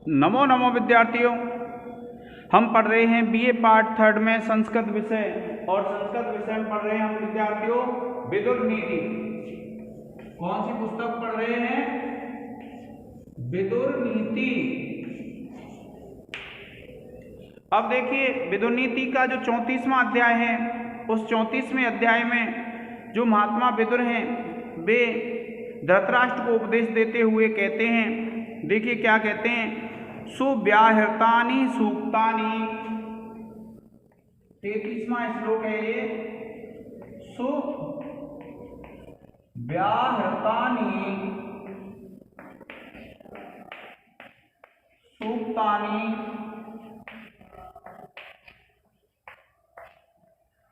नमो नमो विद्यार्थियों, हम पढ़ रहे हैं बीए पार्ट 3 में संस्कृत विषय। और संस्कृत विषय में पढ़ रहे हैं हम विद्यार्थियों विदुर नीति। कौन सी पुस्तक पढ़ रहे हैं? विदुर नीति। अब देखिए, विदुर नीति का जो 34वां अध्याय है, उस 34वें अध्याय में जो महात्मा विदुर हैं वे धृतराष्ट्र को उपदेश देते हुए कहते हैं, देखिए क्या कहते हैं, सुव्याहृतानि सूक्तानि। 33वां श्लोक है ये। सुव्याहृतानि सूक्तानि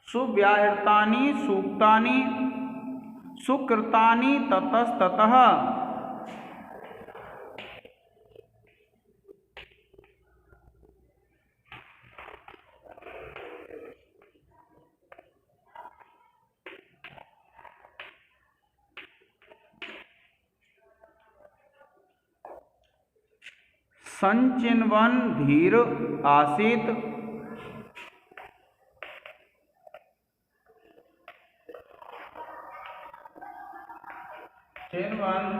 सुव्याहृतानि सूक्तानि सुकृतानि ततस्ततः। संचिन्वन् धीर आसीत् चिन्वन्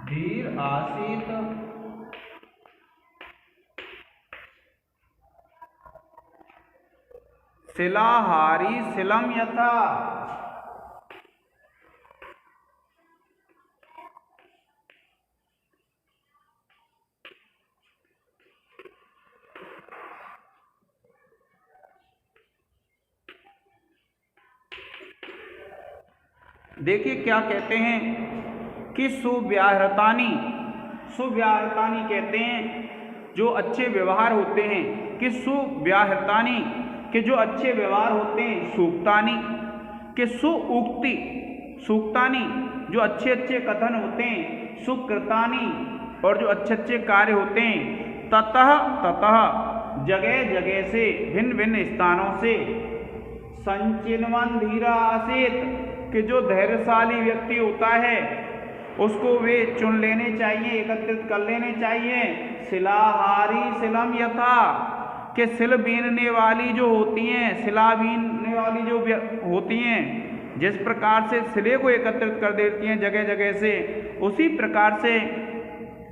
धीर आसीत् शिलाहारी शिलम यथा। देखिए क्या कहते हैं कि सुव्याहृतानि कहते हैं जो अच्छे व्यवहार होते हैं, कि सुव्याहृतानि के जो अच्छे व्यवहार होते हैं, सूक्तानि के सुउक्ति, सूक्तानि जो अच्छे अच्छे कथन होते हैं, सुकृतानि और जो अच्छे अच्छे कार्य होते हैं, ततः जगह जगह से भिन्न भिन्न स्थानों से, संचिन्वन् धीर आसीत् कि जो धैर्यशाली व्यक्ति होता है उसको वे चुन लेने चाहिए, एकत्रित कर लेने चाहिए। शिलाहारी शिलम यथा कि सिल बीनने वाली जो होती हैं, शिला बीनने वाली जो होती हैं, जिस प्रकार से शिले को एकत्रित कर देती हैं जगह जगह से, उसी प्रकार से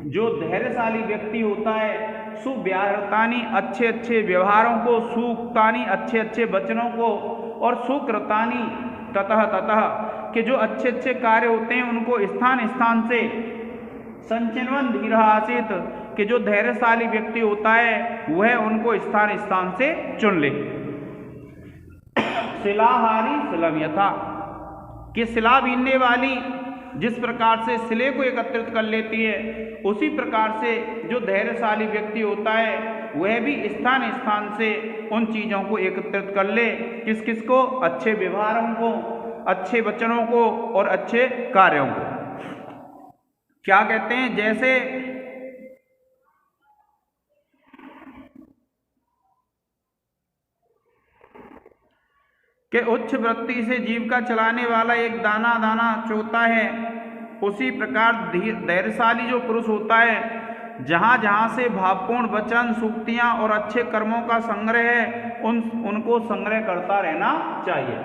जो धैर्यशाली व्यक्ति होता है, सुव्याहृतानि अच्छे अच्छे व्यवहारों को, सूक्तानि अच्छे अच्छे वचनों को, और सुकृतानि ततः कि जो अच्छे अच्छे कार्य होते हैं उनको स्थान स्थान से, संचिन्वन् धीर आसीत् कि जो धैर्यशाली व्यक्ति होता है वह उनको स्थान स्थान से चुन ले। शिलाहारी शिलम यथा कि शिला बीनने वाली जिस प्रकार से शिले को एकत्रित कर लेती है, उसी प्रकार से जो धैर्यशाली व्यक्ति होता है वह भी स्थान स्थान से उन चीज़ों को एकत्रित कर ले। किस किस को? अच्छे व्यवहारों को, अच्छे वचनों को और अच्छे कार्यों को। क्या कहते हैं? जैसे कि उच्च वृत्ति से जीविका चलाने वाला एक दाना दाना चोता है, उसी प्रकार धैर्यशाली जो पुरुष होता है, जहाँ जहाँ से भावपूर्ण वचन, सूक्तियाँ और अच्छे कर्मों का संग्रह है, उनको संग्रह करता रहना चाहिए।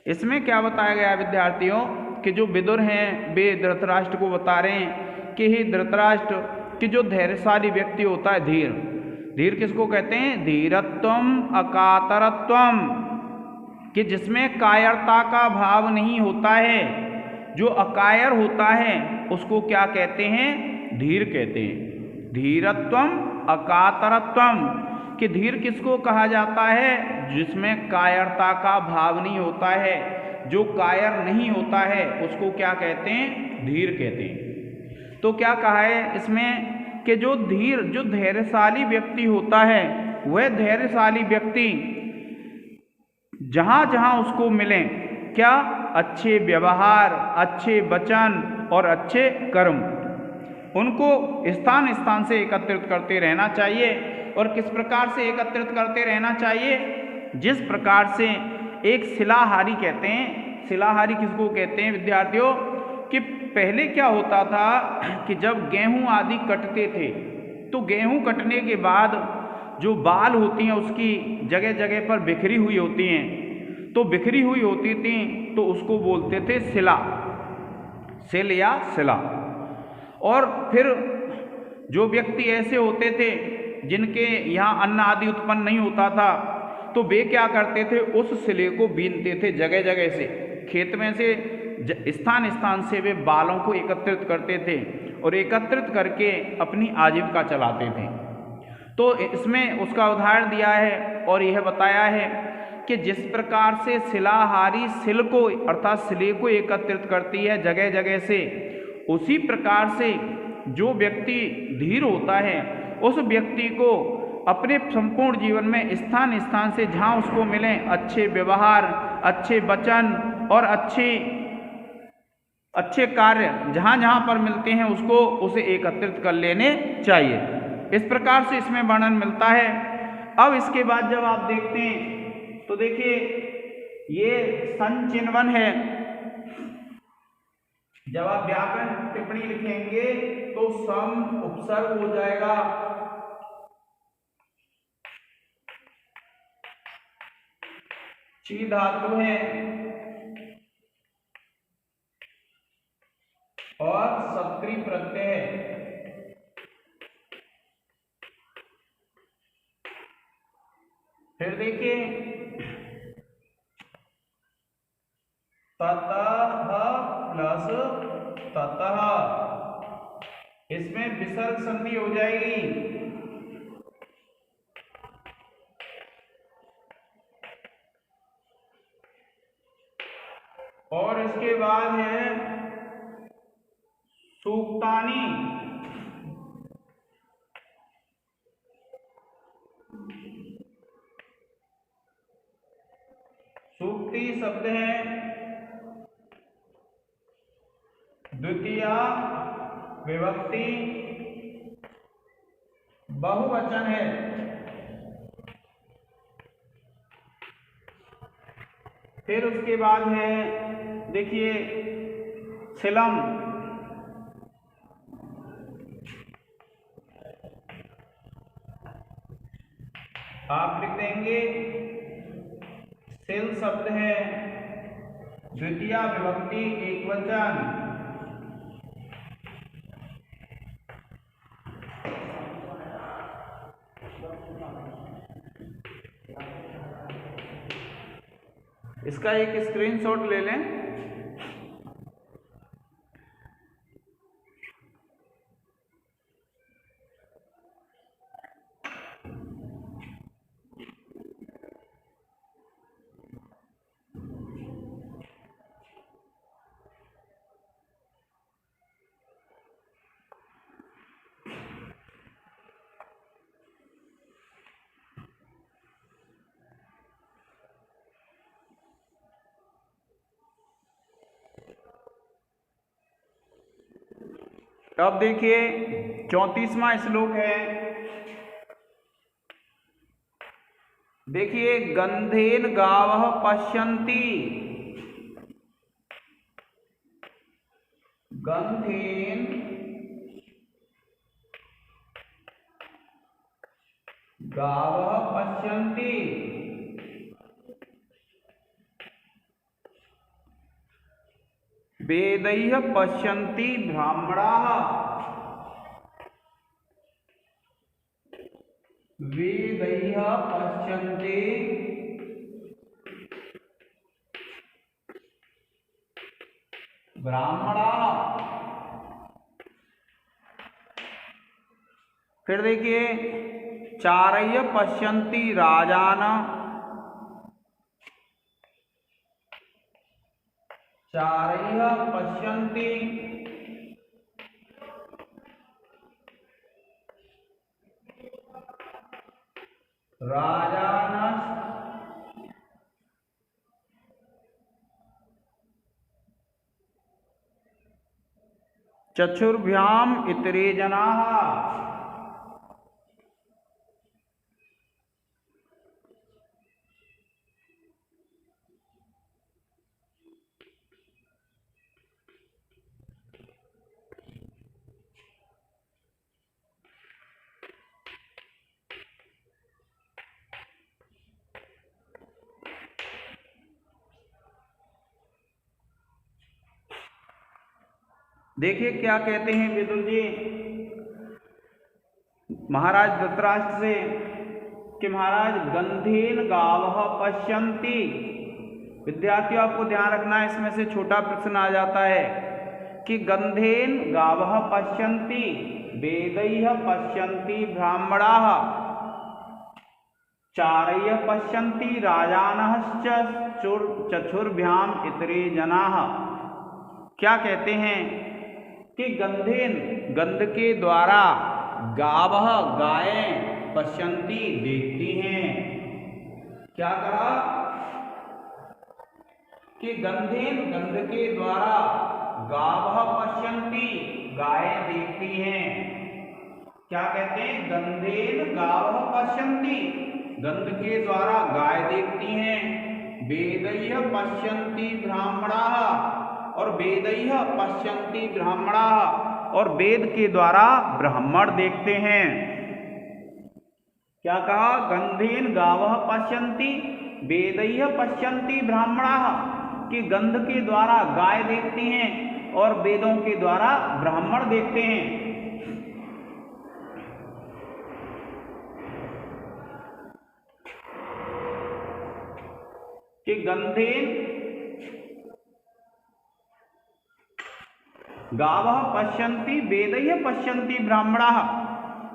इसमें क्या बताया गया विद्यार्थियों कि जो विदुर हैं वे धृतराष्ट्र को बता रहे हैं कि हे धृतराष्ट्र, कि जो धैर्यशाली व्यक्ति होता है, धीर किसको कहते हैं? धीरत्वम अकातरत्वम, कि जिसमें कायरता का भाव नहीं होता है, जो अकायर होता है उसको क्या कहते हैं? धीर कहते हैं। धीरत्वम अकातरत्वम कि धीर किसको कहा जाता है? जिसमें कायरता का भाव नहीं होता है, जो कायर नहीं होता है उसको क्या कहते हैं? धीर कहते हैं। तो क्या कहा है इसमें कि जो धैर्यशाली व्यक्ति होता है, वह धैर्यशाली व्यक्ति जहाँ जहाँ उसको मिले, क्या? अच्छे व्यवहार, अच्छे वचन और अच्छे कर्म, उनको स्थान स्थान से एकत्रित करते रहना चाहिए। और किस प्रकार से एकत्रित करते रहना चाहिए? जिस प्रकार से एक शिलाहारी कहते हैं, शिलाहारी किसको कहते हैं विद्यार्थियों? कि पहले क्या होता था कि जब गेहूं आदि कटते थे तो गेहूं कटने के बाद जो बाल होती हैं उसकी जगह जगह पर बिखरी हुई होती हैं, तो बिखरी हुई होती थी तो उसको बोलते थे सिला, सिल या सिला। और फिर जो व्यक्ति ऐसे होते थे जिनके यहाँ अन्न आदि उत्पन्न नहीं होता था तो वे क्या करते थे, उस सिले को बीनते थे जगह जगह से, खेत में से स्थान स्थान से वे बालों को एकत्रित करते थे और एकत्रित करके अपनी आजीविका चलाते थे। तो इसमें उसका उदाहरण दिया है और यह बताया है कि जिस प्रकार से शिलाहारी सिल को अर्थात सिले को एकत्रित करती है जगह जगह से, उसी प्रकार से जो व्यक्ति धीर होता है उस व्यक्ति को अपने संपूर्ण जीवन में स्थान स्थान से जहाँ उसको मिले अच्छे व्यवहार, अच्छे वचन और अच्छे कार्य जहाँ जहाँ पर मिलते हैं उसको उसे एकत्रित कर लेने चाहिए। इस प्रकार से इसमें वर्णन मिलता है। अब इसके बाद जब आप देखते हैं तो देखिए ये संचिन्वन है। जब आप व्याकरण टिप्पणी लिखेंगे तो सम उपसर्ग हो जाएगा, ची धातु है और सक्रिय प्रत्यय है। फिर देखिए ततः प्लस ततः, इसमें विसर्ग संधि हो जाएगी। और इसके बाद है सूक्तानि, सूक्ति शब्द है द्वितीया विभक्ति बहुवचन है। फिर उसके बाद है देखिए सिलम, आप लिख देंगे सिल शब्द है द्वितीया विभक्ति एकवचन। इसका एक स्क्रीनशॉट ले लें। अब देखिए 34वां श्लोक है। देखिए गंधेन गावः पश्यन्ति, गंधेन गावः पश्यन्ति, वेदैः पश्यन्ति ब्राह्मणाः, वेदैः पश्यन्ति ब्राह्मणाः। फिर देखिए चारय्य पश्यन्ति राजान, चारय्य पश्यन्ति राजान, चक्षुर्भ्याम इतरे जनाः। देखिए क्या कहते हैं विदुर जी महाराज धृतराष्ट्र से कि महाराज गंधेन गावः पश्यन्ति। विद्यार्थियों आपको ध्यान रखना है, इसमें से छोटा प्रश्न आ जाता है कि गंधेन गावः पश्यन्ति वेदैः पश्यन्ति ब्राह्मणाः चारयः पश्यन्ति राजानश्च चक्षुर्भ्याम इतरे जनाः। क्या कहते हैं कि गंधेन गंध के द्वारा गावः गायें पश्यन्ति देखती हैं। क्या कहा कि गंधेन गंध के द्वारा गावः पश्यन्ति गायें देखती हैं। क्या कहते हैं गंधेन गावः पश्यन्ति गंध के द्वारा गाय देखती हैं। वेदैः पश्यन्ति ब्राह्मणाः और वेदैः पश्यन्ति ब्राह्मणाः और वेद के द्वारा ब्राह्मण देखते हैं। क्या कहा गंधेन गावः पश्यन्ति वेदैः पश्यन्ति ब्राह्मणाः कि गंध के द्वारा गाय देखती हैं और वेदों के द्वारा ब्राह्मण देखते हैं। कि गंधेन गावः पश्यन्ति वेदैः पश्यन्ति ब्राह्मणाः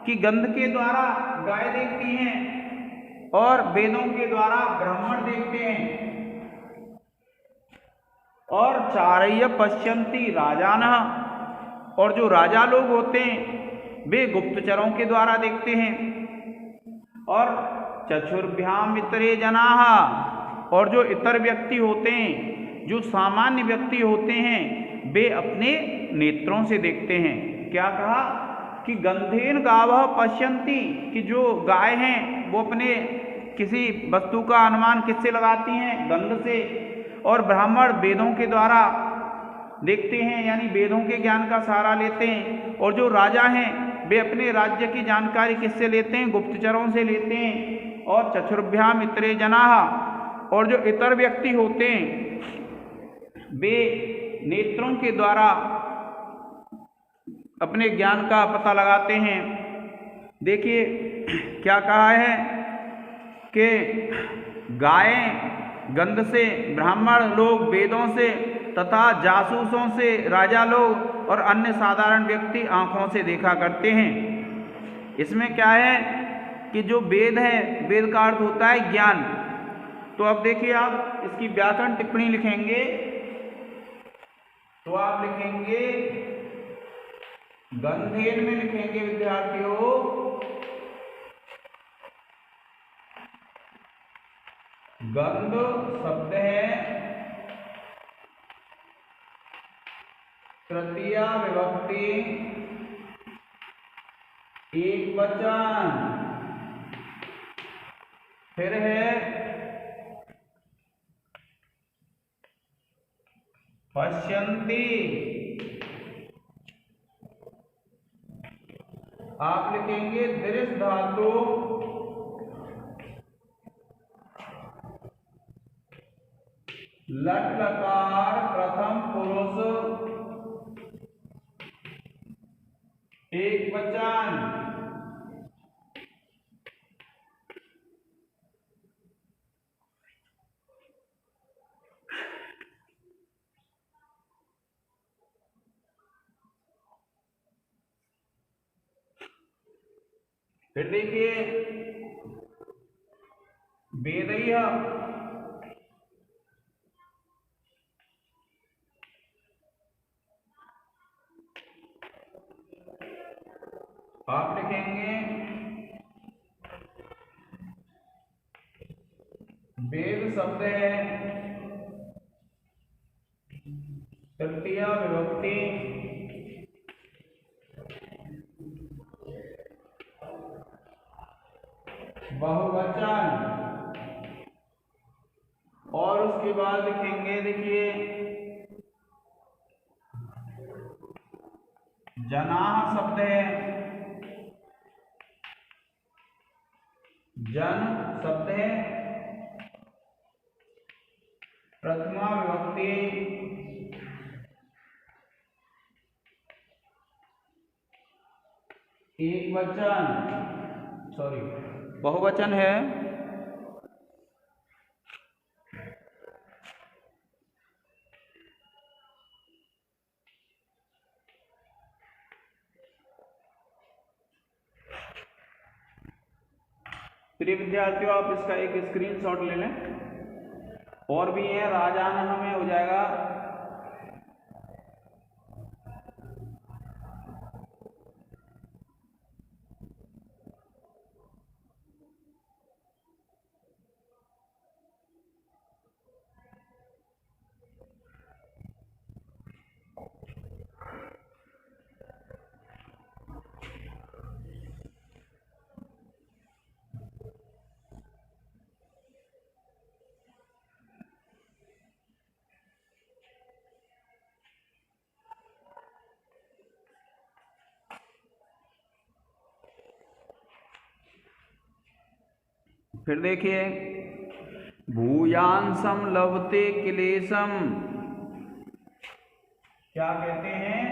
कि गंध के द्वारा गाय देखती हैं और वेदों के द्वारा ब्राह्मण देखते हैं। और चारय्य पश्यन्ति राजानः और जो राजा लोग होते हैं वे गुप्तचरों के द्वारा देखते हैं। और चक्षुर्भ्याम इतरे जनाः और जो इतर व्यक्ति होते हैं जो सामान्य व्यक्ति होते हैं वे अपने नेत्रों से देखते हैं। क्या कहा कि गंधेन गावः पश्यन्ति कि जो गाय हैं वो अपने किसी वस्तु का अनुमान किससे लगाती हैं गंध से। और ब्राह्मण वेदों के द्वारा देखते हैं यानी वेदों के ज्ञान का सहारा लेते हैं। और जो राजा हैं वे अपने राज्य की जानकारी किससे लेते हैं गुप्तचरों से लेते हैं। और चक्षुर्भ्याम इतरे जनाः और जो इतर व्यक्ति होते हैं वे नेत्रों के द्वारा अपने ज्ञान का पता लगाते हैं। देखिए क्या कहा है कि गायें गंध से, ब्राह्मण लोग वेदों से तथा जासूसों से राजा लोग और अन्य साधारण व्यक्ति आंखों से देखा करते हैं। इसमें क्या है कि जो वेद है वेद का अर्थ होता है ज्ञान। तो अब देखिए आप इसकी व्याकरण टिप्पणी लिखेंगे तो आप लिखेंगे गंधेन में लिखेंगे विद्यार्थियों गंध शब्द है तृतीया विभक्ति एक वचन। फिर है पश्यन्ति। आप लिखेंगे दृश्य धातु लट लकार प्रथम पुरुष एक वचन। फिर देखिए वेदैः आप लिखेंगे वेद शब्द है तृतीया विभक्ति बहुवचन। और उसके बाद लिखेंगे देखिए जनाः शब्द है जन शब्द है प्रथमा विभक्ति एक वचन, सॉरी बहुवचन है। प्रिय विद्यार्थियों, आप इसका एक स्क्रीनशॉट ले लें। और भी है, राजान हमें हो जाएगा फिर देखिए, भूयांसम लभते क्लेशम, क्या कहते हैं?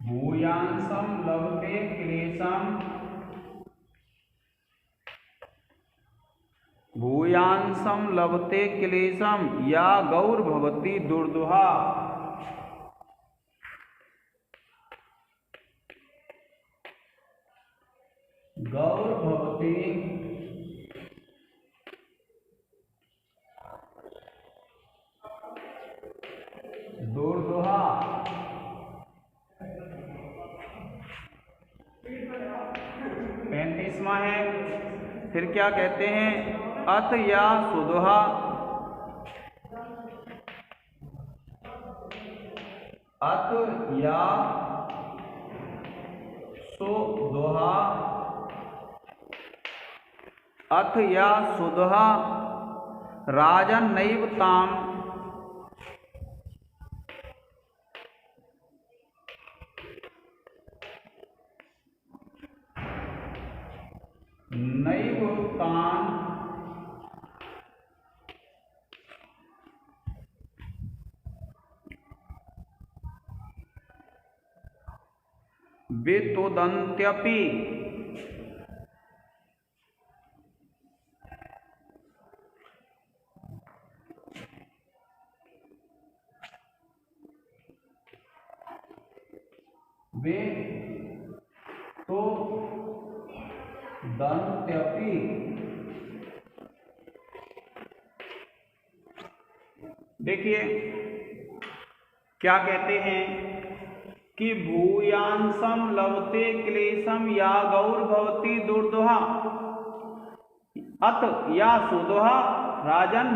भूयांसम लभते क्लेशम, भूयांसम लभते क्लेशम या गौर्भवती दुर्दुहा। गौर्भवती दुर्दुहा। 35वां है। फिर क्या कहते हैं? अथ या सुदुहा, अथ या सुदुहा, अथ या सुदुहा राजन नैव ताम, नैव ताम वितुदन्त्यपि, वितुदन्त्यपि। देखिए क्या कहते हैं कि भूयांसम लभते क्लेशम या गौर्भवती दुर्दुहा, अथ या सुदुहा राजन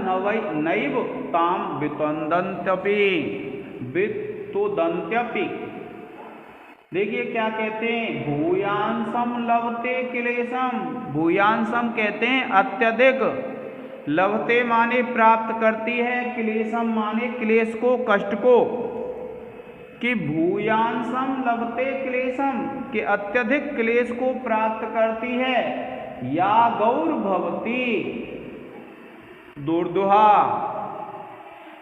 नैव ताम वितुदन्त्यपि, वितुदन्त्यपि। देखिए क्या कहते हैं? भूयांसम लभते क्लेशम, भूयांसम कहते हैं अत्यधिक, लभते माने प्राप्त करती है, क्लेशम माने क्लेश को, कष्ट को, कि भूयांसम लभते क्लेशम के अत्यधिक क्लेश को प्राप्त करती है, या गौर्भवती दुर्दुहा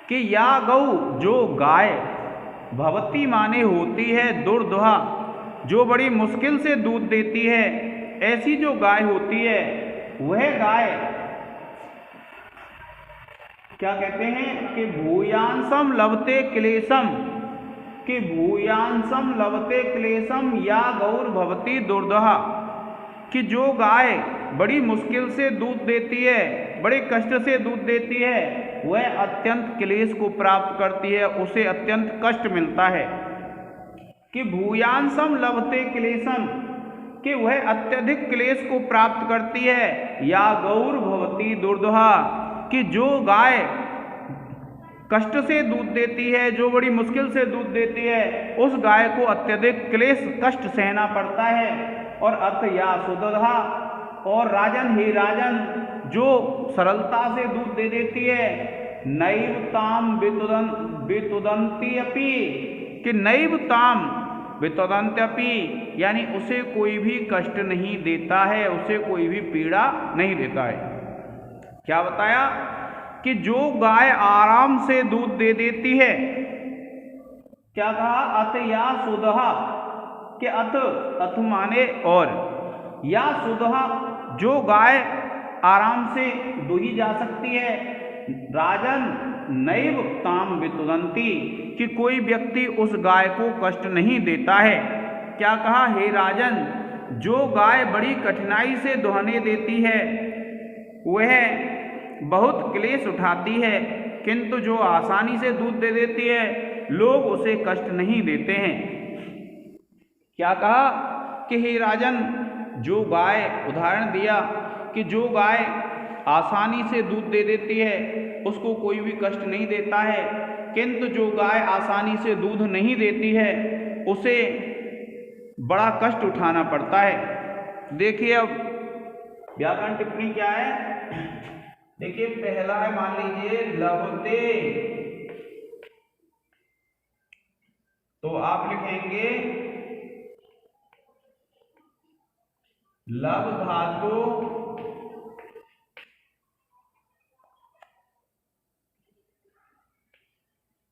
कि या गौ जो गाय, भवती माने होती है, दुर्दुहा जो बड़ी मुश्किल से दूध देती है, ऐसी जो गाय होती है वह गाय क्या कहते हैं कि भूयांसम लभते क्लेशम, कि भूयांसम लभते क्लेशम या गौर्भवती दुर्दुहा कि जो गाय बड़ी मुश्किल से दूध देती है, बड़े कष्ट से दूध देती है, वह अत्यंत क्लेश को प्राप्त करती है, उसे अत्यंत कष्ट मिलता है। कि भूयांसम लभते क्लेशम कि वह अत्यधिक क्लेश को प्राप्त करती है, या गौर्भवती दुर्दुहा कि जो गाय कष्ट से दूध देती है, जो बड़ी मुश्किल से दूध देती है, उस गाय को अत्यधिक क्लेश कष्ट सहना पड़ता है। और अथ या सुदुहा और राजन ही राजन जो सरलता से दूध दे देती है, नैव ताम वितुदन्ति अपि कि नैव ताम वितुदन्ति अपि यानी उसे कोई भी कष्ट नहीं देता है, उसे कोई भी पीड़ा नहीं देता है। क्या बताया कि जो गाय आराम से दूध दे देती है, क्या कहा, अथ या सुदहा, के अथ माने और, या सुदहा जो गाय आराम से दुही जा सकती है, राजन नैव ताम वितुदंती, कि कोई व्यक्ति उस गाय को कष्ट नहीं देता है। क्या कहा, हे राजन, जो गाय बड़ी कठिनाई से दुहने देती है वह बहुत क्लेश उठाती है, किंतु जो आसानी से दूध दे देती है लोग उसे कष्ट नहीं देते हैं। क्या कहा कि हे राजन, जो गाय, उदाहरण दिया कि जो गाय आसानी से दूध दे देती है उसको कोई भी कष्ट नहीं देता है, किंतु जो गाय आसानी से दूध नहीं देती है उसे बड़ा कष्ट उठाना पड़ता है। देखिए अब व्याकरण टिप्पणी क्या है, देखिए पहला है, मान लीजिए लभते, तो आप लिखेंगे लभ धातु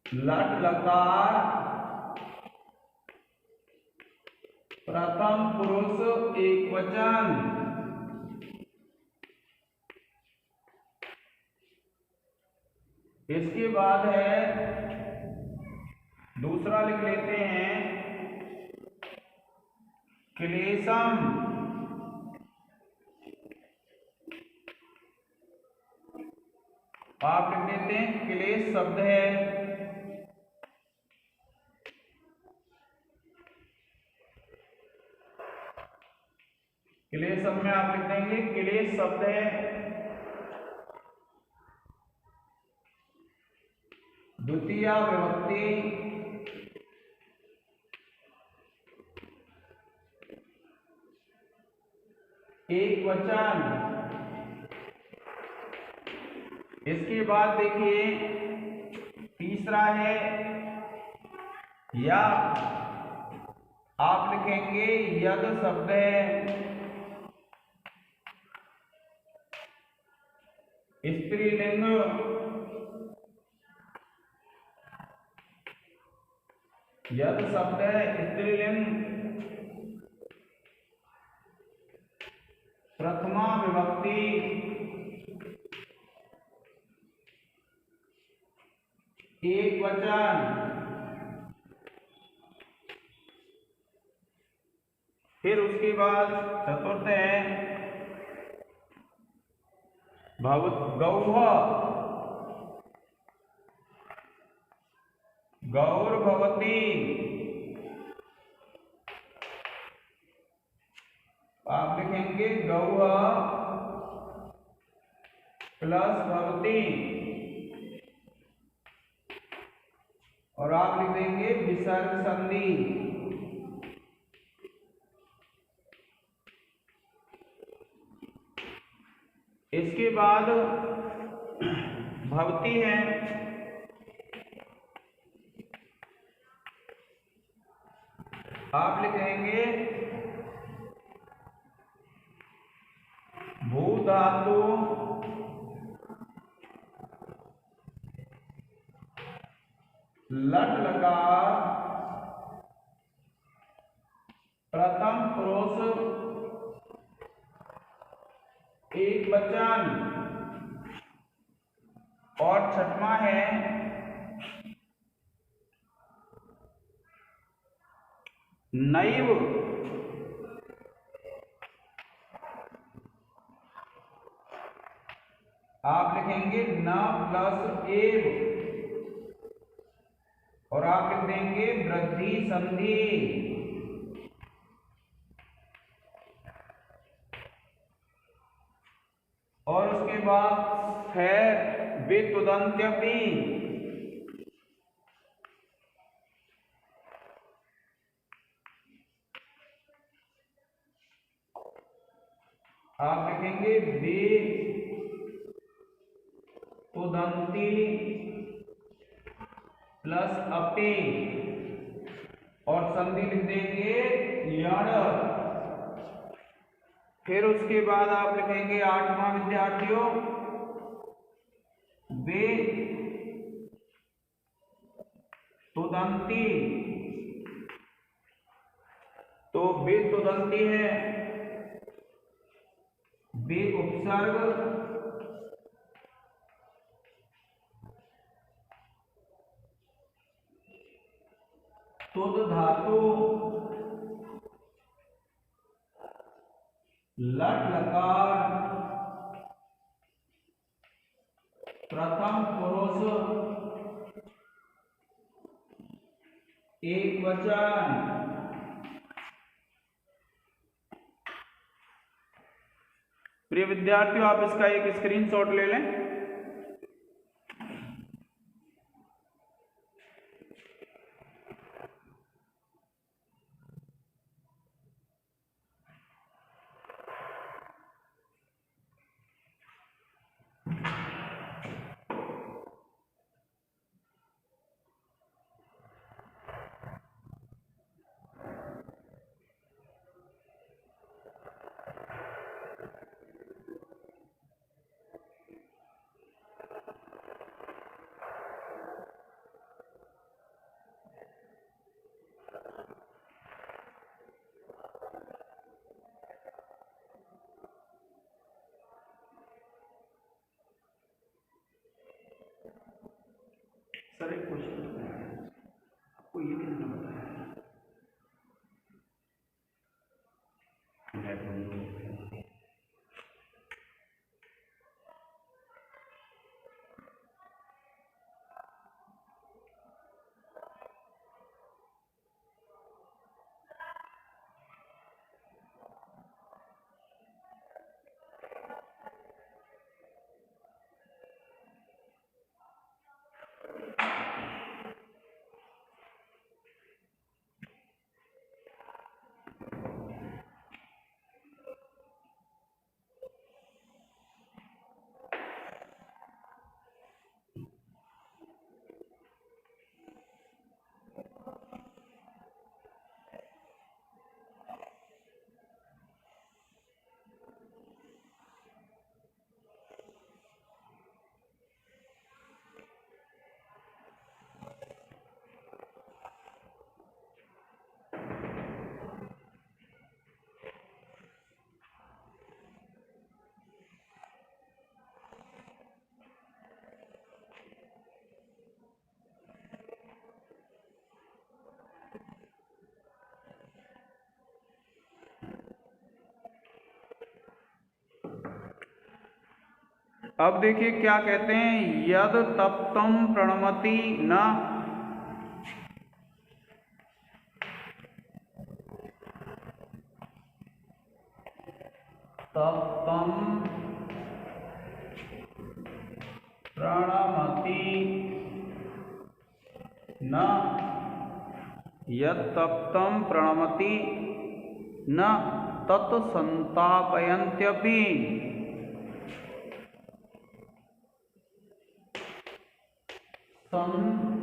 लट लकार प्रथम पुरुष एक वचन। इसके बाद है दूसरा, लिख लेते हैं क्लेशम, आप लिख देते हैं क्लेश शब्द है, क्लेश शब्द में आप लिख देंगे क्लेश शब्द है द्वितीय विभक्ति एक वचन। इसके बाद देखिए तीसरा है या, आप लिखेंगे यद शब्द है स्त्रीलिंग, यद शब्द है स्त्रीलिंग प्रथमा विभक्ति एक वचन। फिर उसके बाद चतुर्थ है गौह, गौर भवती, आप लिखेंगे गौह प्लस भवती, और आप लिख देंगे विसर्ग संधि। इसके बाद भवती है आप लिखेंगे भू धातु लट लकार प्रथम पुरुष एक वचन, और छठवां है नैव, आप लिखेंगे न प्लस एव, और आप लिख देंगे वृद्धि संधि। और उसके बाद है वितुदंत्यपि, आप लिखेंगे वितुदंती प्लस अपि, और संधि लिख देंगे यण। फिर उसके बाद आप लिखेंगे आठवां विद्यार्थियों वे तुदंती, तो वे तुदंती है, वे उपसर्ग तुद धातु लट लकार प्रथम पुरुष एक वचन। प्रिय विद्यार्थियों, आप इसका एक स्क्रीनशॉट ले लें। सर एक क्वेश्चन आपको ये किसने बताया? अब देखिए क्या कहते हैं, यद तप्तम प्रणमति न, तप्तम प्रणमति न, यद तप्तम प्रणमति न तत् संतापयन्त्यपि। संतापयन्त्यपि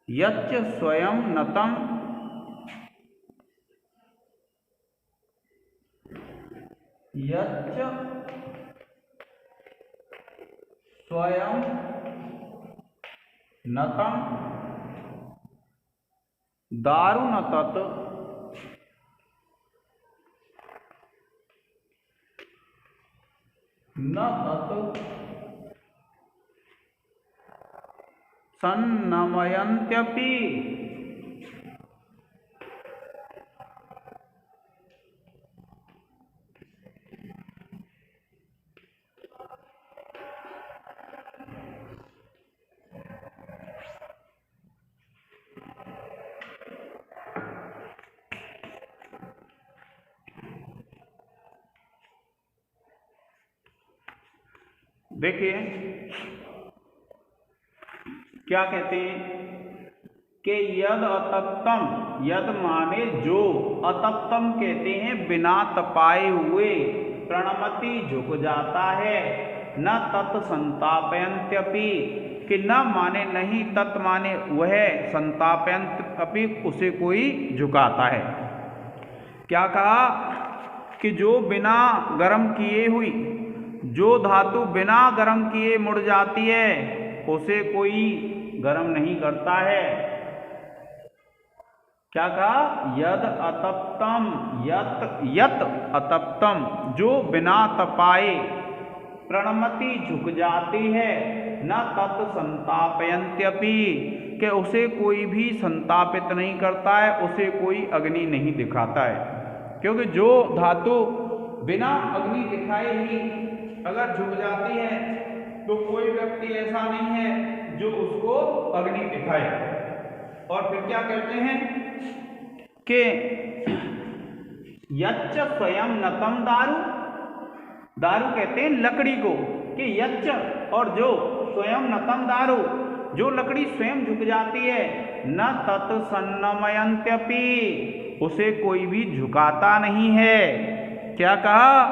यच्च स्वयं नतं यच्च स्वयं नतं दारुणतत् न तत् सन्नमयन्त्यपि। देखिए क्या कहते हैं कि यद अतप्तम, यद माने जो, अतप्तम कहते हैं बिना तपाए हुए, प्रणमति झुक जाता है, न तत् संतापयन्त्यपि कि न माने नहीं, तत् माने वह, संतापयंत अपि उसे कोई झुकाता है। क्या कहा कि जो बिना गर्म किए हुई, जो धातु बिना गर्म किए मुड़ जाती है उसे कोई गर्म नहीं करता है। क्या कहा? यद अतप्तम, यत अतप्तम, जो बिना तपाए प्रणमति झुक जाती है, न तत् संतापयन्त्यपि, कि उसे कोई भी संतापित नहीं करता है, उसे कोई अग्नि नहीं दिखाता है। क्योंकि जो धातु बिना अग्नि दिखाए ही अगर झुक जाती है तो कोई व्यक्ति ऐसा नहीं है जो उसको अग्नि दिखाए। और फिर क्या कहते हैं कि यच्च स्वयं नतम दारु, दारु कहते हैं लकड़ी को, कि यच्च, और जो स्वयं नतम दारु, जो लकड़ी स्वयं झुक जाती है, न तत् सन्नमयन्त्यपि, उसे कोई भी झुकाता नहीं है। क्या कहा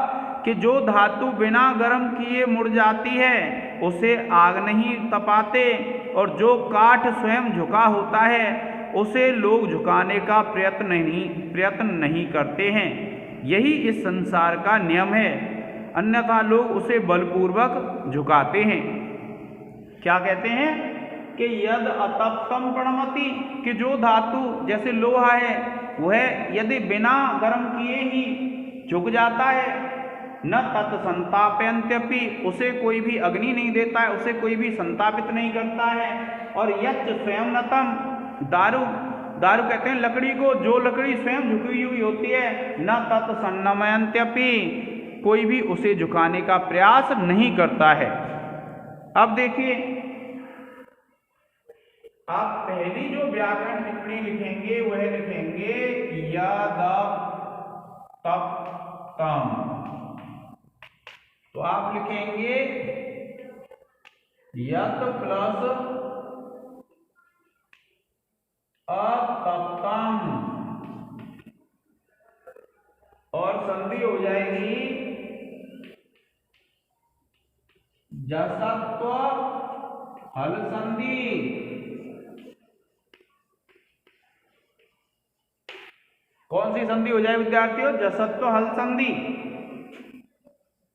कि जो धातु बिना गर्म किए मुड़ जाती है उसे आग नहीं तपाते, और जो काठ स्वयं झुका होता है उसे लोग झुकाने का प्रयत्न नहीं करते हैं। यही इस संसार का नियम है, अन्यथा लोग उसे बलपूर्वक झुकाते हैं। क्या कहते हैं कि यद अतप्तम प्रणमति, कि जो धातु जैसे लोहा है वह यदि बिना गर्म किए ही झुक जाता है, न तत् संतापयन्त्यपि, उसे कोई भी अग्नि नहीं देता है, उसे कोई भी संतापित नहीं करता है। और यच्च स्वयं नतम दारु, दारु कहते हैं लकड़ी को, जो लकड़ी स्वयं झुकी हुई होती है, न तत् सन्नमयन्त्यपि, कोई भी उसे झुकाने का प्रयास नहीं करता है। अब देखिए, आप पहली जो व्याकरण टिप्पणी लिखेंगे वह लिखेंगे यद तप्तम। तो आप लिखेंगे यत प्लस अतप्तम, और संधि हो जाएगी जसत्व हल संधि। कौन सी संधि हो जाए विद्यार्थियों? जसत्व हल संधि।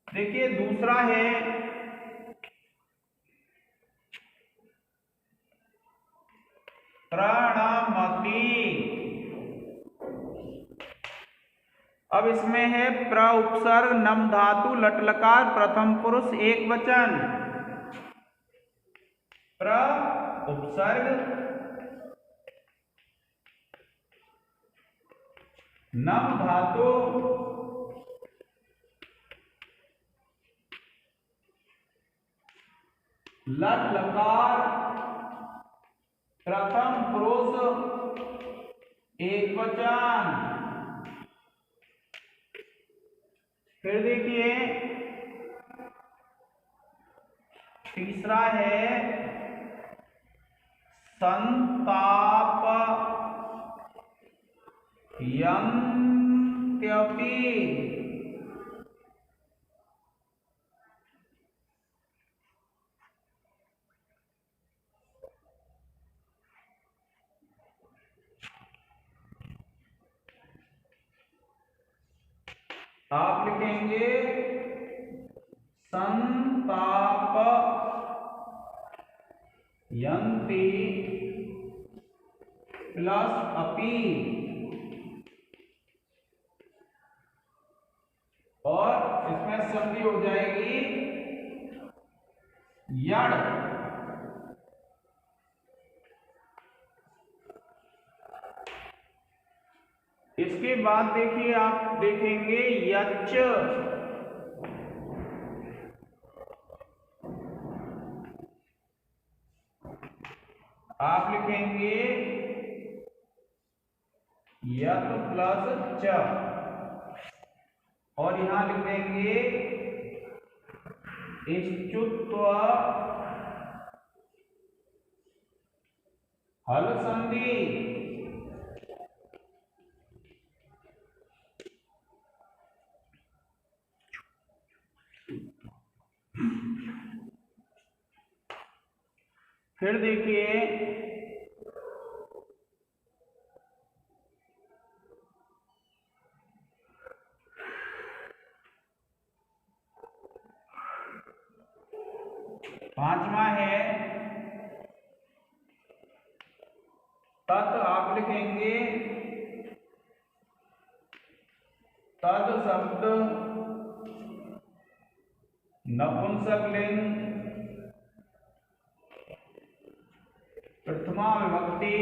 देखिए दूसरा है प्रणमति। अब इसमें है प्र उपसर्ग नम धातु लट लकार प्रथम पुरुष एक वचन। प्र उपसर्ग नम धातु लट लकार प्रथम पुरुष एक वचन। फिर देखिए तीसरा है संताप यन्त्यपि। आप लिखेंगे संताप यन्ति प्लस अपि, और इसमें संधि हो जाएगी यड़। इसके बाद देखिए आप देखेंगे यच्च। आप लिखेंगे यत प्लस च, और यहां लिख देंगे इष्टुत्व हल संधि। फिर देखिए पांचवा है तत्, आप लिखेंगे तत् शब्द नपुंसकलिंग प्रथमा विभक्ति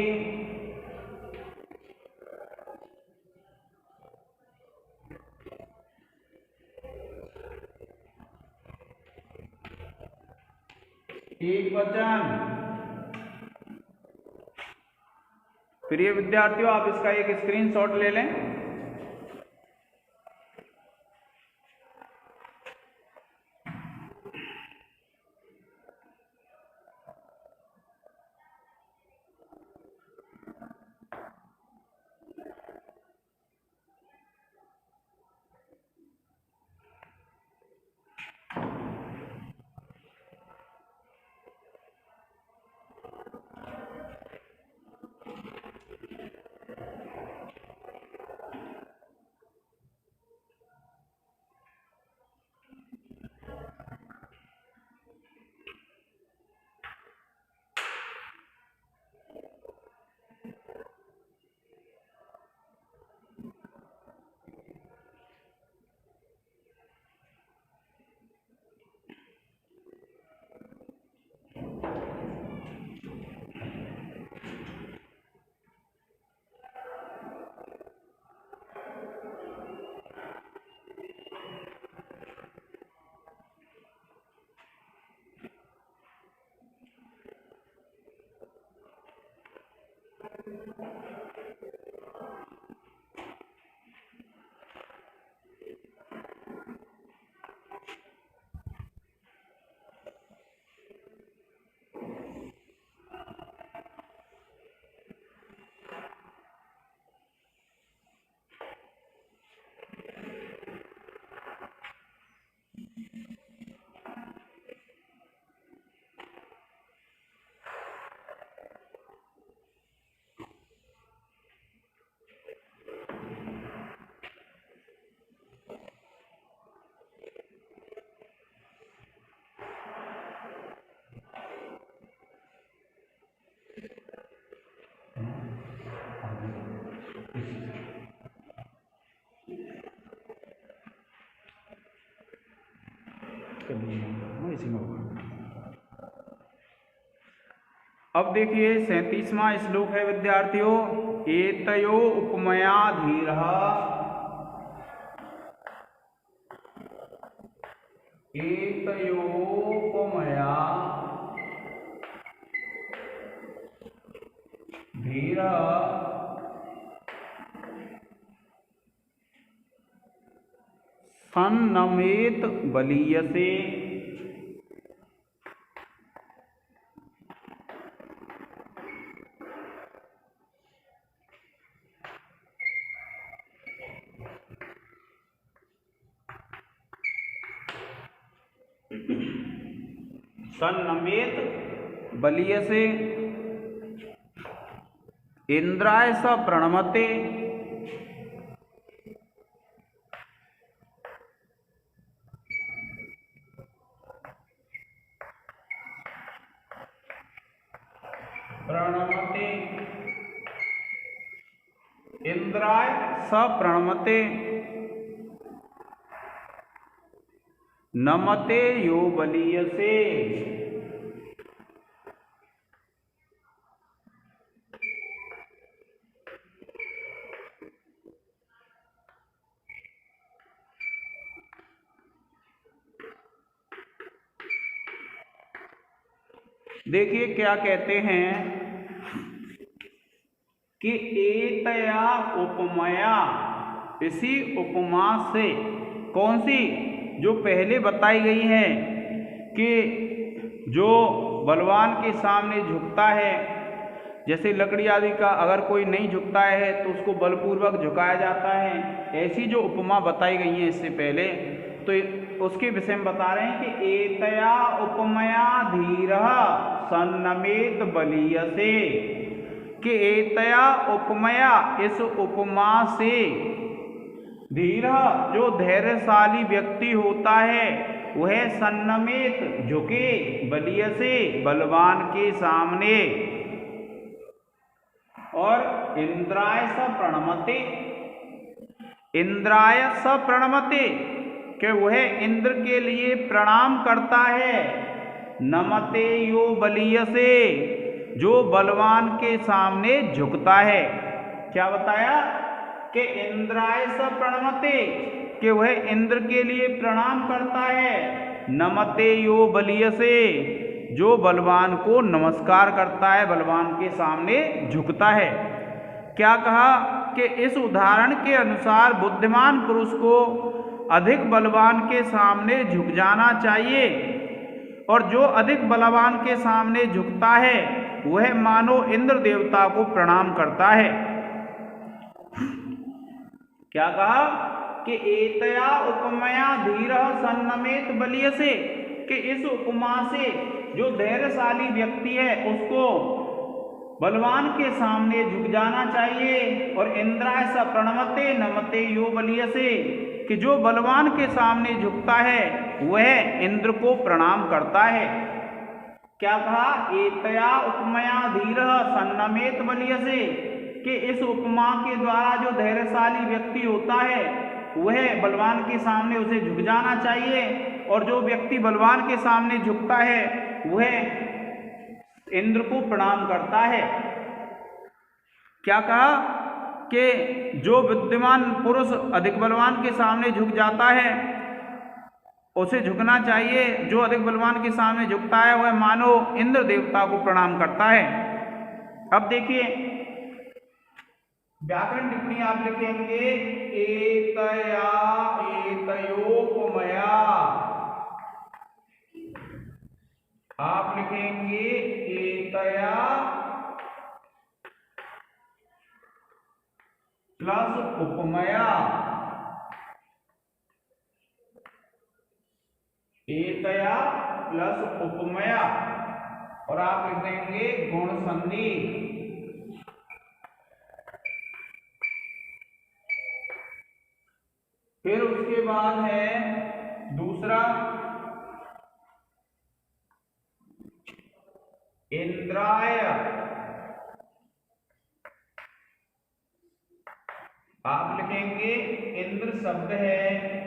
एकवचन। प्रिय विद्यार्थियों, आप इसका एक स्क्रीनशॉट ले लें। अब देखिए 37वां श्लोक है विद्यार्थियों। एतयो उपमया धीरः, एतयो उपमया धीरः सन्नमेत बलीयसे। सन्नमेत बलीयसे इंद्राय स प्रणमते। प्रणमते इंद्राय स प्रणमते नमते यो बलीयसे। देखिए क्या कहते हैं कि एतया उपमया, इसी उपमा से, कौन सी, जो पहले बताई गई है कि जो बलवान के सामने झुकता है, जैसे लकड़ी आदि का अगर कोई नहीं झुकता है तो उसको बलपूर्वक झुकाया जाता है, ऐसी जो उपमा बताई गई है इससे पहले, तो उसके विषय में बता रहे हैं कि एतया उपमया धीरः सन्नमेत बलीयसे, कि एतया उपमया, इस उपमा से, धीरः जो धैर्यशाली व्यक्ति होता है वह सन्नमेत झुके, बलीयसे बलवान के सामने, और इंद्राय स प्रणमते, इंद्राय स प्रणमते, कि वह इंद्र के लिए प्रणाम करता है, नमते यो बलीयसे, जो बलवान के सामने झुकता है। क्या बताया कि इंद्राय स प्रणमते, कि वह इंद्र के लिए प्रणाम करता है, नमते यो बलीयसे, जो बलवान को नमस्कार करता है, बलवान के सामने झुकता है। क्या कहा कि इस उदाहरण के अनुसार बुद्धिमान पुरुष को अधिक बलवान के सामने झुक जाना चाहिए, और जो अधिक बलवान के सामने झुकता है वह मानो इंद्र देवता को प्रणाम करता है। क्या कहा कि एतया उपमया धीरः सन्नमेत बलीयसे, कि इस उपमा से जो धैर्यशाली व्यक्ति है उसको बलवान के सामने झुक जाना चाहिए, और इंद्राय स प्रणमते नमते यो बलीयसे, कि जो बलवान के सामने झुकता है वह इंद्र को प्रणाम करता है। क्या कहा, एतया उपमया धीरः सन्नमेत बलीयसे, कि इस उपमा के द्वारा जो धैर्यशाली व्यक्ति होता है वह बलवान के सामने उसे झुक जाना चाहिए, और जो व्यक्ति बलवान के सामने झुकता है वह इंद्र को प्रणाम करता है। क्या कहा कि जो विद्यमान पुरुष अधिक बलवान के सामने झुक जाता है उसे झुकना चाहिए, जो अधिक बलवान के सामने झुकता है वह मानो इंद्र देवता को प्रणाम करता है। अब देखिए व्याकरण टिप्पणी आप लिखेंगे एतया एतयोपमया, आप लिखेंगे एतया प्लस उपमया, एतया प्लस उपमया, और आप लिख देंगे गुण संधि। फिर उसके बाद है दूसरा इंद्राय, आप लिखेंगे इंद्र शब्द है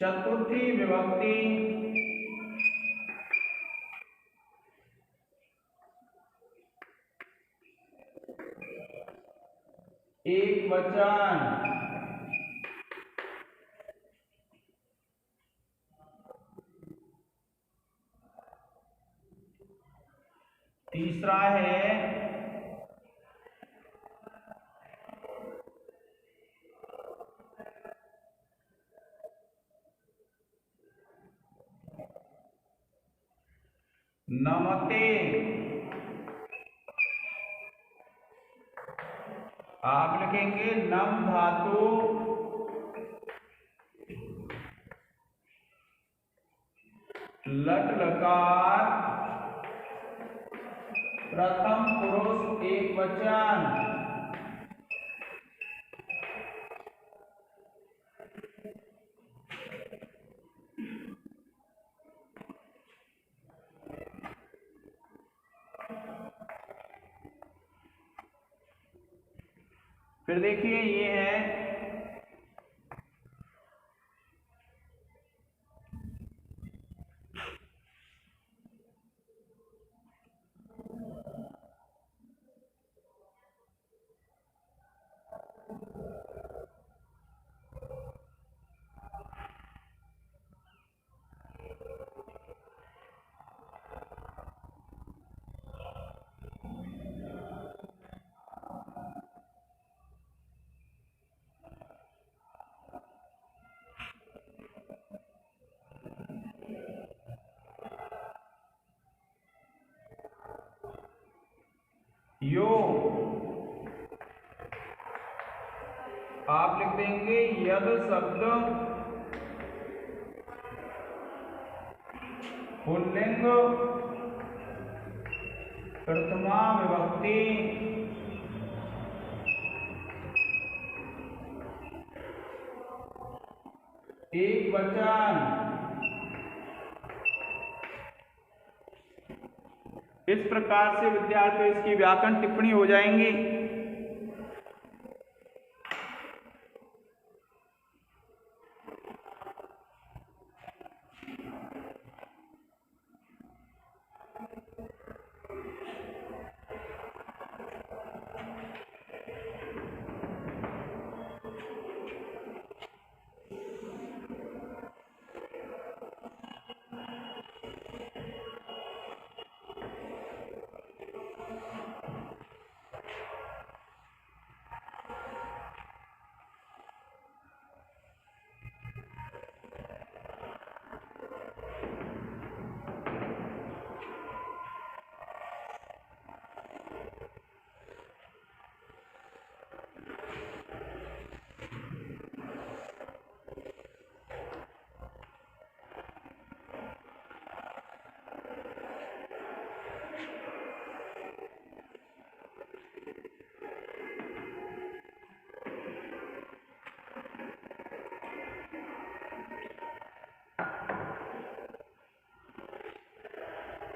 चतुर्थी विभक्ति, एक वचन, तीसरा है नमते, आप लिखेंगे नम धातु लट लकार प्रथम पुरुष एक वचन, फिर देखिए ये है यो, आप लिख देंगे यद शब्द पुल्लिंग प्रथमा विभक्ति एक वचन। इस प्रकार से विद्यार्थी इसकी व्याकरण टिप्पणी हो जाएंगी।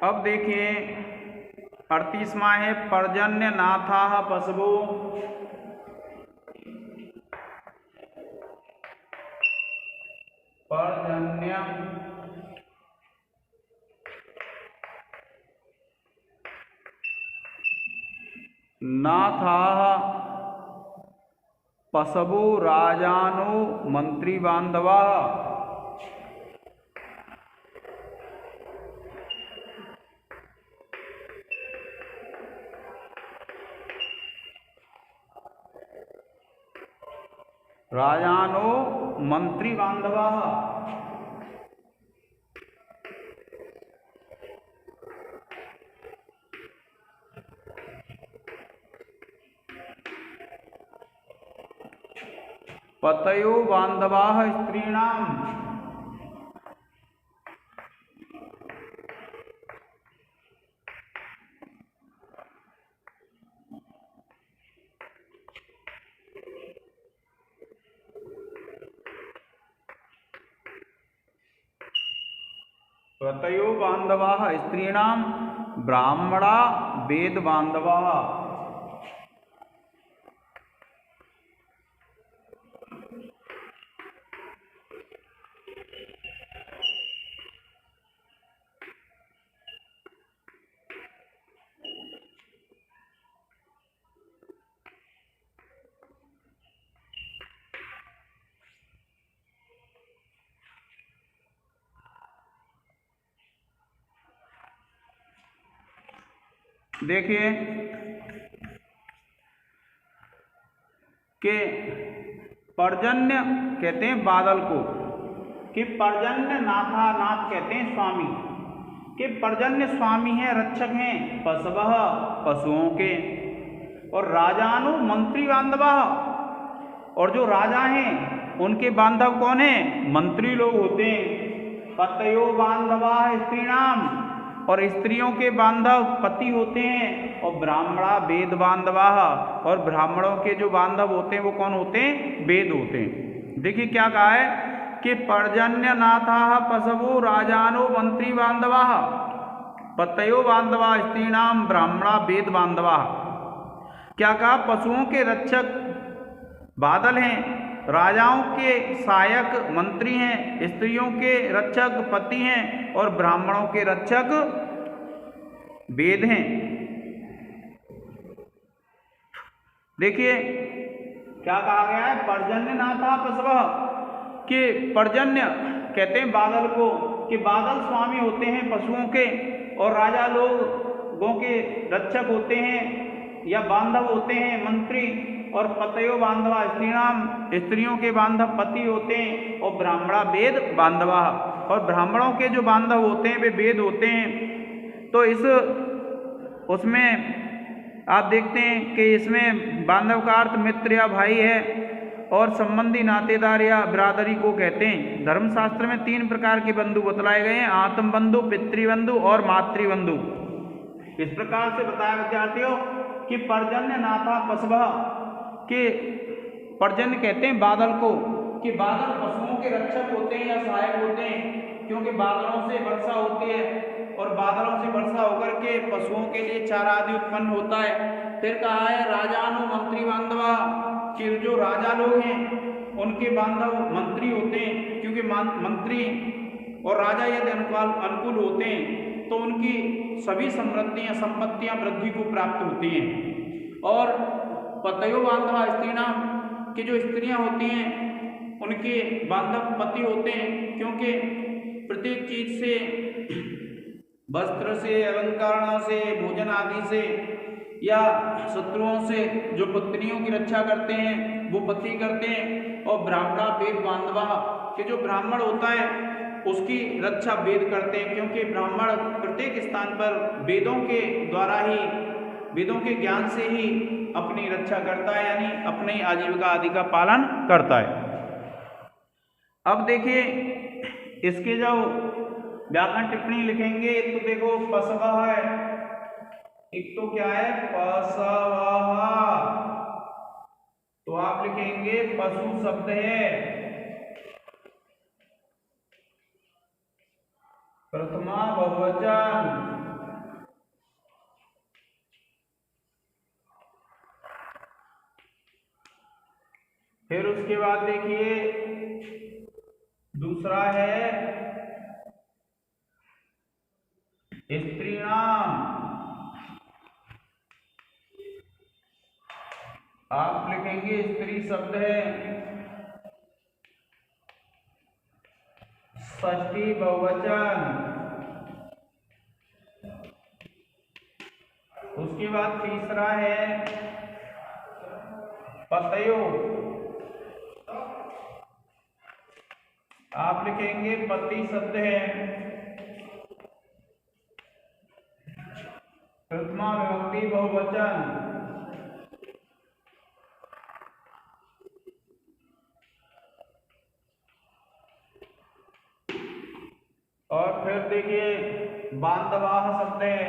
अब देखिए 38वां है पर्जन्य नाथाः पशवो। पर्जन्य नाथाः पशवो राजानो मंत्री बांधवाः। राजानो मंत्री बांधवाः। पतयो बांधवाः स्त्रीणाम्। पतयो बांधवाः स्त्रीणां ब्राह्मणा वेद बांधवाः। देखिए कि पर्जन्य कहते हैं बादल को, कि पर्जन्य नाथा, नाथ कहते हैं स्वामी, कि पर्जन्य स्वामी है, रक्षक हैं पशवः पशुओं के, और राजानु मंत्री बांधवः, और जो राजा हैं उनके बांधव कौन है? मंत्री लोग होते हैं। पतयो बांधवाः स्त्रीणाम, और स्त्रियों के बांधव पति होते हैं। और ब्राह्मणा वेद बांधवाः, और ब्राह्मणों के जो बांधव होते हैं वो कौन होते हैं? वेद होते हैं। देखिए क्या कहा है कि पर्जन्य नाथाः पशवो राजानो मंत्री बांधवाः, पतयो बांधवा स्त्रीणाम ब्राह्मणा वेद बांधवाः। क्या कहा? पशुओं के रक्षक बादल हैं, राजाओं के सहायक मंत्री हैं, स्त्रियों के रक्षक पति हैं, और ब्राह्मणों के रक्षक वेद हैं। देखिए क्या कहा गया है? पर्जन्य नाथा पशवः, कि पर्जन्य कहते हैं बादल को, कि बादल स्वामी होते हैं पशुओं के, और राजा लोगों के रक्षक होते हैं या बांधव होते हैं मंत्री, और पतयो बांधवा स्त्रीणाम, स्त्रियों के बांधव पति होते हैं, और ब्राह्मणा वेद बांधवा, और ब्राह्मणों के जो बांधव होते हैं वे वेद होते हैं। तो उसमें आप देखते हैं कि इसमें बांधव का अर्थ मित्र या भाई है और संबंधी नातेदार या बिरादरी को कहते हैं। धर्मशास्त्र में 3 प्रकार के बंधु बतलाए गए हैं, आत्म बंधु, पितृबंधु और मातृबंधु। इस प्रकार से बताया विद्यार्थियों कि पर्जन्य नाथा पशवः के पर्जन्य कहते हैं बादल को, कि बादल पशुओं के रक्षक होते हैं या सहायक होते हैं, क्योंकि बादलों से वर्षा होती है और बादलों से वर्षा होकर के पशुओं के लिए चारा आदि उत्पन्न होता है। फिर कहा है राजानु मंत्री बांधवा, कि जो राजा लोग हैं उनके बांधव मंत्री होते हैं, क्योंकि मंत्री और राजा यदि अनुकूल होते हैं तो उनकी सभी समृद्धियाँ संपत्तियाँ वृद्धि को प्राप्त होती हैं। और पतयो बांधवा स्त्रीणाम, कि जो स्त्रियाँ होती हैं उनके बांधव पति होते हैं, क्योंकि प्रत्येक चीज से, वस्त्र से, अलंकरण से, भोजन आदि से या शत्रुओं से जो पत्नियों की रक्षा करते हैं वो पति करते हैं। और ब्राह्मणा वेद बांधवा, कि जो ब्राह्मण होता है उसकी रक्षा वेद करते हैं, क्योंकि ब्राह्मण प्रत्येक स्थान पर वेदों के द्वारा ही, वेदों के ज्ञान से ही अपनी रक्षा करता है, यानी अपनी आजीविका आदि का पालन करता है। अब देखिए इसके जो व्याकरण टिप्पणी लिखेंगे, एक तो देखो पशवः है, एक तो क्या है पशवः, तो आप लिखेंगे पशु शब्द है, प्रथमा बहुवचन। फिर उसके बाद देखिए दूसरा है स्त्रीणाम, आप लिखेंगे स्त्री शब्द है, षष्ठी बहुवचन। उसके बाद तीसरा है पतयो, आप लिखेंगे पति शब्द है, प्रथमा विभक्ति बहुवचन। और फिर देखिए बांधवाह शब्द है,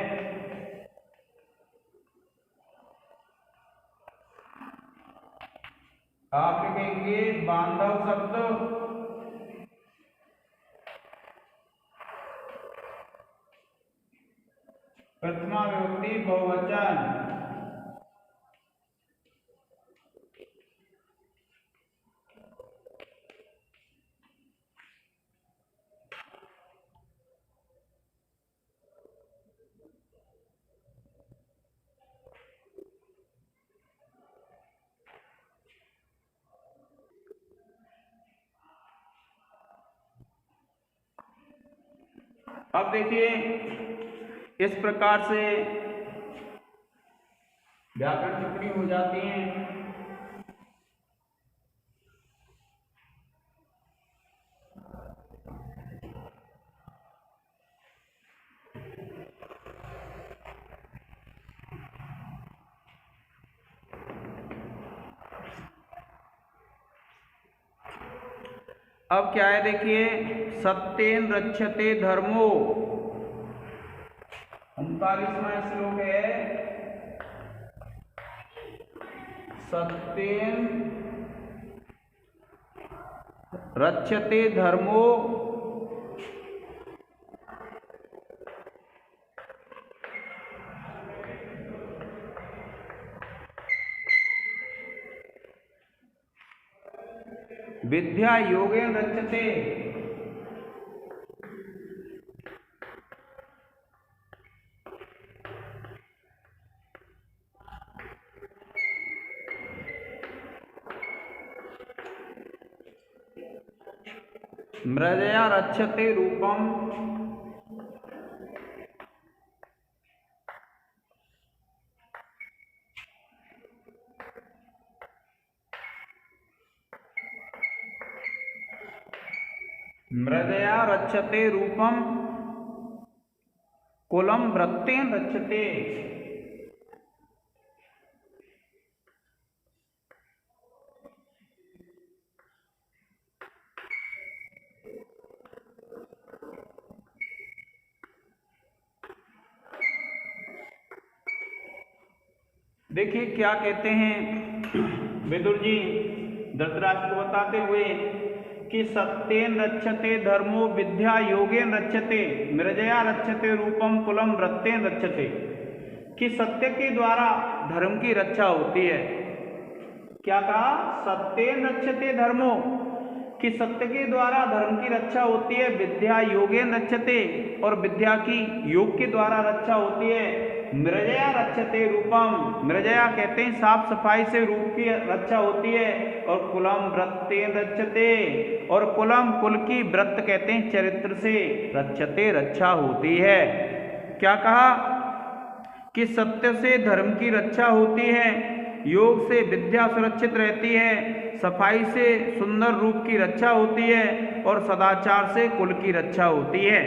आप लिखेंगे बांधव शब्द, प्रथमा विभक्ति बहुवचन। अब देखिए इस प्रकार से व्याकरण टिप्पणी हो जाती है। अब क्या है देखिए, सत्येन रक्षते धर्मो, 39वां श्लोक है, सत्येन रक्षते धर्मो विद्या योगेन रक्षते, मृजया रक्षते रूपम, मृदया रक्षते रूपम, कुलम वृत्तेन रक्षते। देखिए क्या कहते हैं विदुर जी धृतराष्ट्र को बताते हुए कि सत्येन रक्षते धर्मो विद्या योगेन रक्षते मृजया रक्षते रूपम कुलम वृत्तेन रक्षते, कि सत्य के द्वारा धर्म की रक्षा होती है। क्या कहा? सत्येन रक्षते धर्मो, कि सत्य के द्वारा धर्म की रक्षा होती है। विद्या योगेन रक्षते, और विद्या की योग के द्वारा रक्षा होती है। मृजया रक्षते रूपम, मृजया कहते हैं साफ सफाई से रूप की रक्षा होती है। और कुलम वृत्तेन रक्षते, और कुलम कुल की, वृत्त कहते हैं चरित्र से, रक्षते रक्षा होती है। क्या कहा? कि सत्य से धर्म की रक्षा होती है, योग से विद्या सुरक्षित रहती है, सफाई से सुंदर रूप की रक्षा होती है, और सदाचार से कुल की रक्षा होती है।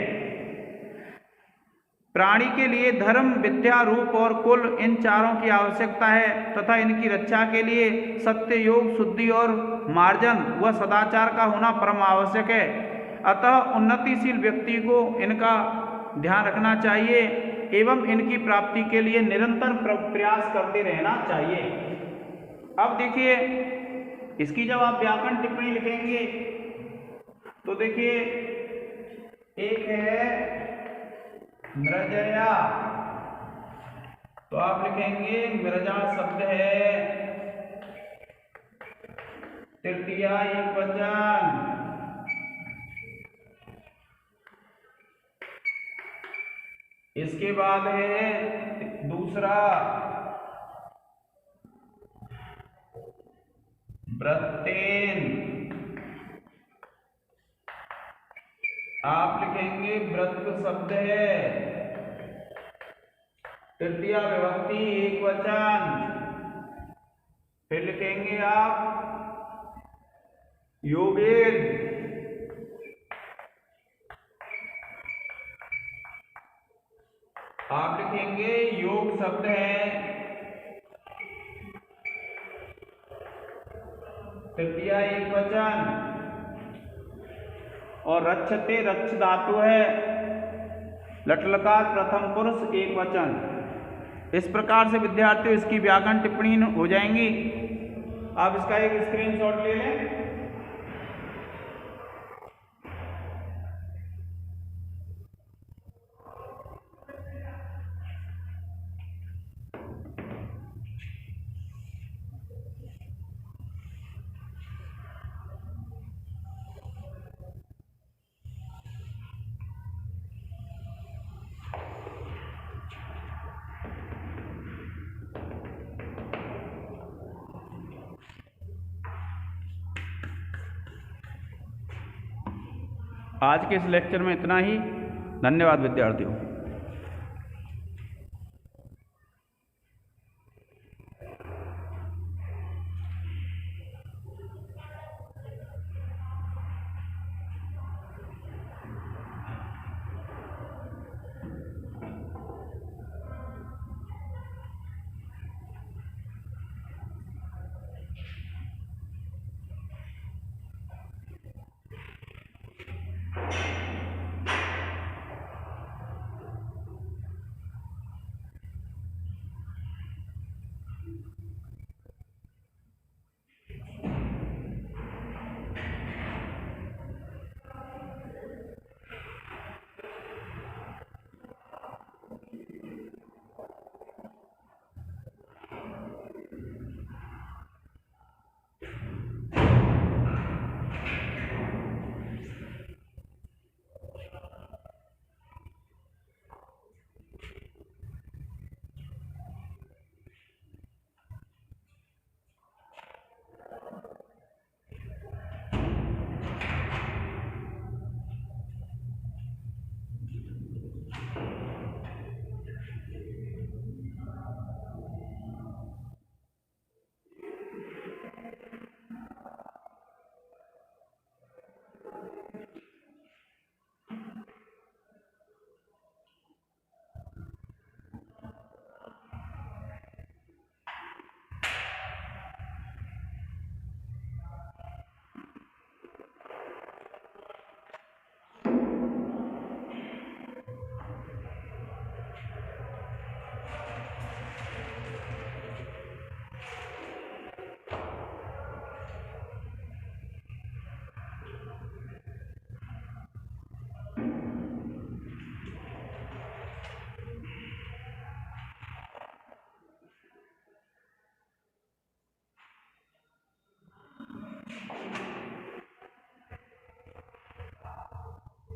प्राणी के लिए धर्म, विद्या, रूप और कुल, इन चारों की आवश्यकता है, तथा इनकी रक्षा के लिए सत्य, योग, शुद्धि और मार्जन व सदाचार का होना परम आवश्यक है। अतः उन्नतिशील व्यक्ति को इनका ध्यान रखना चाहिए एवं इनकी प्राप्ति के लिए निरंतर प्रयास करते रहना चाहिए। अब देखिए इसकी जब आप व्याकरण टिप्पणी लिखेंगे तो देखिए एक है मृजया, तो आप लिखेंगे मृजा शब्द है तृतीया एकवचन। इसके बाद है दूसरा वृत्तेन, आप लिखेंगे वृत्त शब्द है तृतीया विभक्ति एकवचन। फिर लिखेंगे आप योगेन, आप लिखेंगे योग शब्द है तृतीया एकवचन। और रक्षते, रक्ष धातु है लट्लकार प्रथम पुरुष एकवचन। इस प्रकार से विद्यार्थियों इसकी व्याकरण टिप्पणी हो जाएंगी। आप इसका एक स्क्रीनशॉट ले लें। आज के इस लेक्चर में इतना ही। धन्यवाद विद्यार्थियों।